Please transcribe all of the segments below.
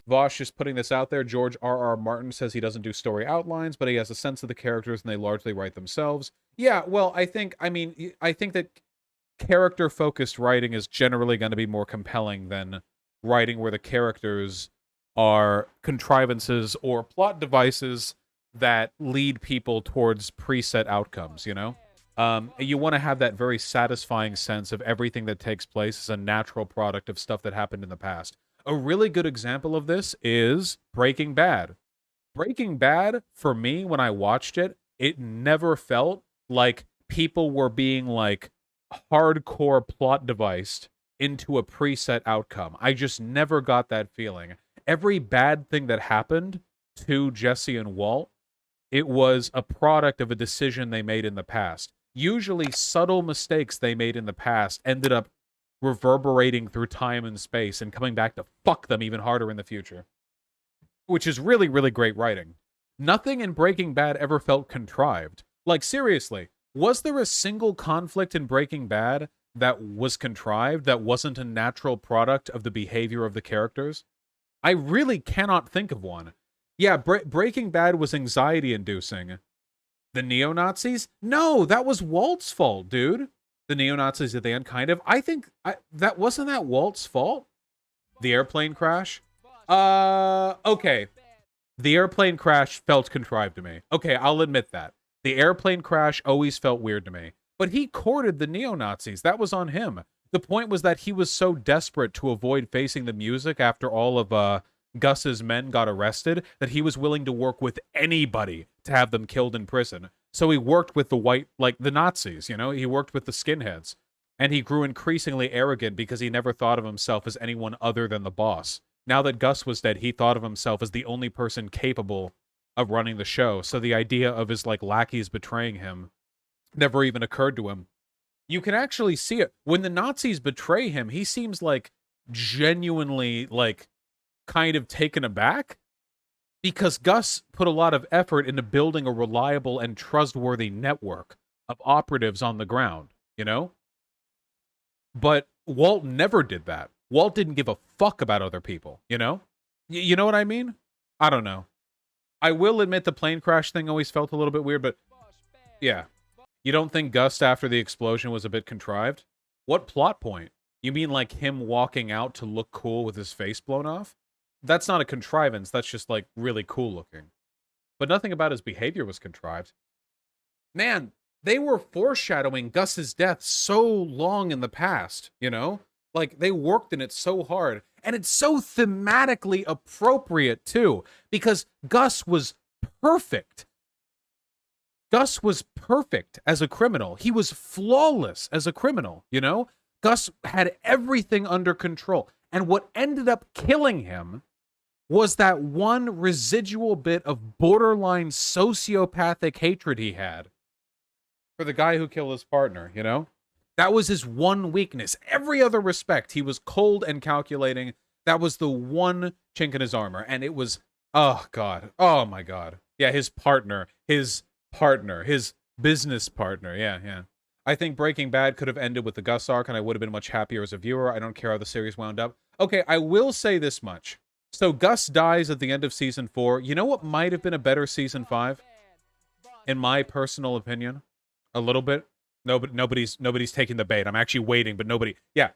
Vosh is putting this out there. George R.R. Martin says he doesn't do story outlines, but he has a sense of the characters and they largely write themselves. Yeah, well, I think that character-focused writing is generally going to be more compelling than writing where the characters are contrivances or plot devices that lead people towards preset outcomes, you know? You want to have that very satisfying sense of everything that takes place as a natural product of stuff that happened in the past. A really good example of this is Breaking Bad. Breaking Bad, for me, when I watched it, it never felt like people were being like hardcore plot deviced into a preset outcome. I just never got that feeling. Every bad thing that happened to Jesse and Walt, it was a product of a decision they made in the past. Usually, subtle mistakes they made in the past ended up reverberating through time and space and coming back to fuck them even harder in the future, which is really, really great writing. Nothing in Breaking Bad ever felt contrived. Like, seriously, was there a single conflict in Breaking Bad that was contrived, that wasn't a natural product of the behavior of the characters? I really cannot think of one. Yeah, Breaking Bad was anxiety inducing. The neo-Nazis? No, that was Walt's fault, dude. The neo-Nazis at the end, kind of. That wasn't that Walt's fault? The airplane crash? Okay. The airplane crash felt contrived to me. Okay, I'll admit that. The airplane crash always felt weird to me. But he courted the neo-Nazis. That was on him. The point was that he was so desperate to avoid facing the music after all of Gus's men got arrested that he was willing to work with anybody to have them killed in prison. So he worked with the Nazis, you know? He worked with the skinheads. And he grew increasingly arrogant because he never thought of himself as anyone other than the boss. Now that Gus was dead, he thought of himself as the only person capable of running the show. So the idea of his lackeys betraying him never even occurred to him. You can actually see it. When the Nazis betray him, he seems genuinely kind of taken aback because Gus put a lot of effort into building a reliable and trustworthy network of operatives on the ground, you know? But Walt never did that. Walt didn't give a fuck about other people, you know? You know what I mean? I don't know. I will admit the plane crash thing always felt a little bit weird, but yeah. You don't think Gus after the explosion was a bit contrived? What plot point? You mean him walking out to look cool with his face blown off? That's not a contrivance, that's just really cool looking. But nothing about his behavior was contrived. Man, they were foreshadowing Gus's death so long in the past, you know? They worked in it so hard. And it's so thematically appropriate, too, because Gus was perfect. Gus was perfect as a criminal. He was flawless as a criminal, you know? Gus had everything under control. And what ended up killing him was that one residual bit of borderline sociopathic hatred he had for the guy who killed his partner, you know? That was his one weakness. Every other respect, he was cold and calculating. That was the one chink in his armor. And it was, oh, God. Oh, my God. Yeah, his business partner. Yeah. I think Breaking Bad could have ended with the Gus arc, and I would have been much happier as a viewer. I don't care how the series wound up. Okay, I will say this much. So Gus dies at the end of season 4. You know what might have been a better season 5? In my personal opinion. A little bit. Nobody's taking the bait. I'm actually waiting, but nobody. Yeah.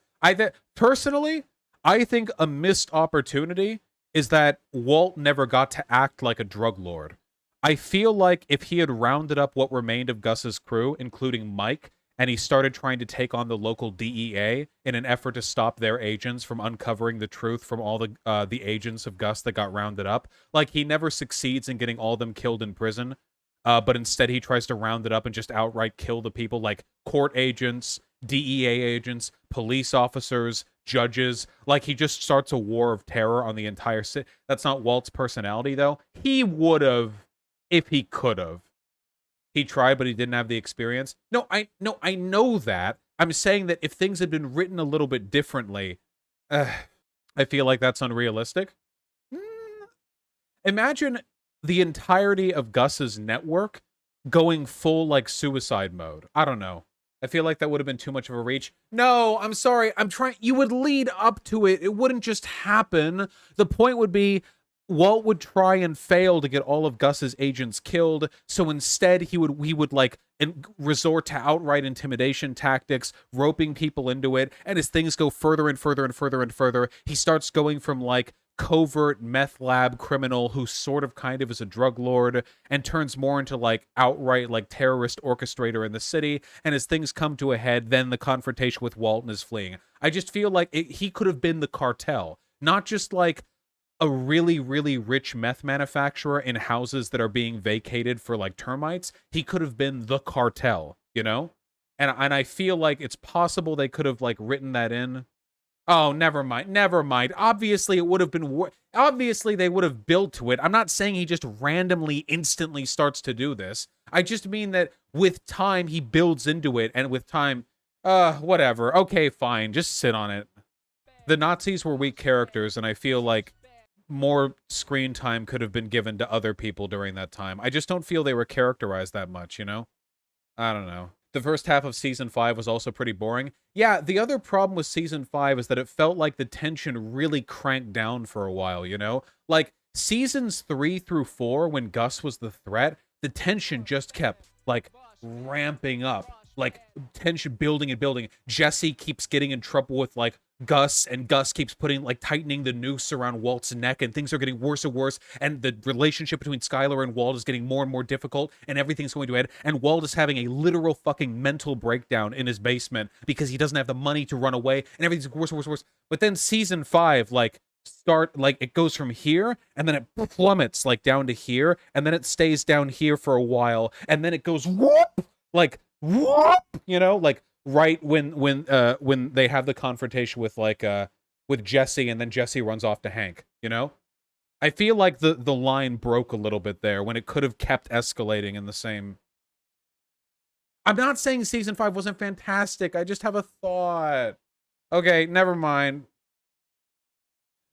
Personally, I think a missed opportunity is that Walt never got to act like a drug lord. I feel like if he had rounded up what remained of Gus's crew, including Mike, and he started trying to take on the local DEA in an effort to stop their agents from uncovering the truth from all the agents of Gus that got rounded up, he never succeeds in getting all of them killed in prison, but instead he tries to round it up and just outright kill the people, court agents, DEA agents, police officers, judges. He just starts a war of terror on the entire city. That's not Walt's personality, though. He would have, if he could have. He tried, but he didn't have the experience. No, I know that. I'm saying that if things had been written a little bit differently, I feel like that's unrealistic. Imagine the entirety of Gus's network going full suicide mode. I don't know. I feel like that would have been too much of a reach. No, I'm sorry. I'm trying. You would lead up to it. It wouldn't just happen. The point would be Walt would try and fail to get all of Gus's agents killed. So instead, he would like resort to outright intimidation tactics, roping people into it. And as things go further and further and further and further, he starts going from like covert meth lab criminal who sort of kind of is a drug lord and turns more into like outright like terrorist orchestrator in the city. And as things come to a head, then the confrontation with Walton is fleeing. I just feel like he could have been the cartel, not just like a really, really rich meth manufacturer in houses that are being vacated for like termites. He could have been the cartel, you know? And I feel like it's possible they could have like written that in. Oh, never mind. Never mind. Obviously, it would have been. Obviously, they would have built to it. I'm not saying he just randomly, instantly starts to do this. I just mean that with time, he builds into it, and with time, whatever. Okay, fine. Just sit on it. The Nazis were weak characters, and I feel like more screen time could have been given to other people during that time. I just don't feel they were characterized that much, you know? I don't know. The first half of season 5 was also pretty boring. Yeah, the other problem with season 5 is that it felt like the tension really cranked down for a while, you know? Like, seasons 3 through 4, when Gus was the threat, the tension just kept, like, ramping up. Like, tension building and building. Jesse keeps getting in trouble with, like, Gus, and Gus keeps putting, like, tightening the noose around Walt's neck, and things are getting worse and worse, and the relationship between Skylar and Walt is getting more and more difficult, and everything's going to end, and Walt is having a literal fucking mental breakdown in his basement because he doesn't have the money to run away, and everything's worse and worse and worse. But then season 5, like, it goes from here, and then it plummets, like, down to here, and then it stays down here for a while, and then it goes whoop, like, whoop, you know, like, right when they have the confrontation with like with Jesse, and then Jesse runs off to Hank, you know? I feel like the line broke a little bit there when it could have kept escalating in the same. I'm not saying season 5 wasn't fantastic. I just have a thought. Okay, never mind.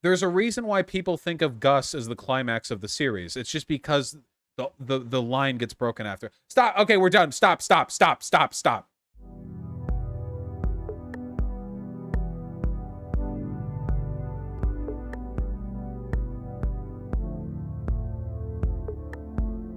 There's a reason why people think of Gus as the climax of the series. It's just because the line gets broken after. Stop. Okay, we're done. Stop.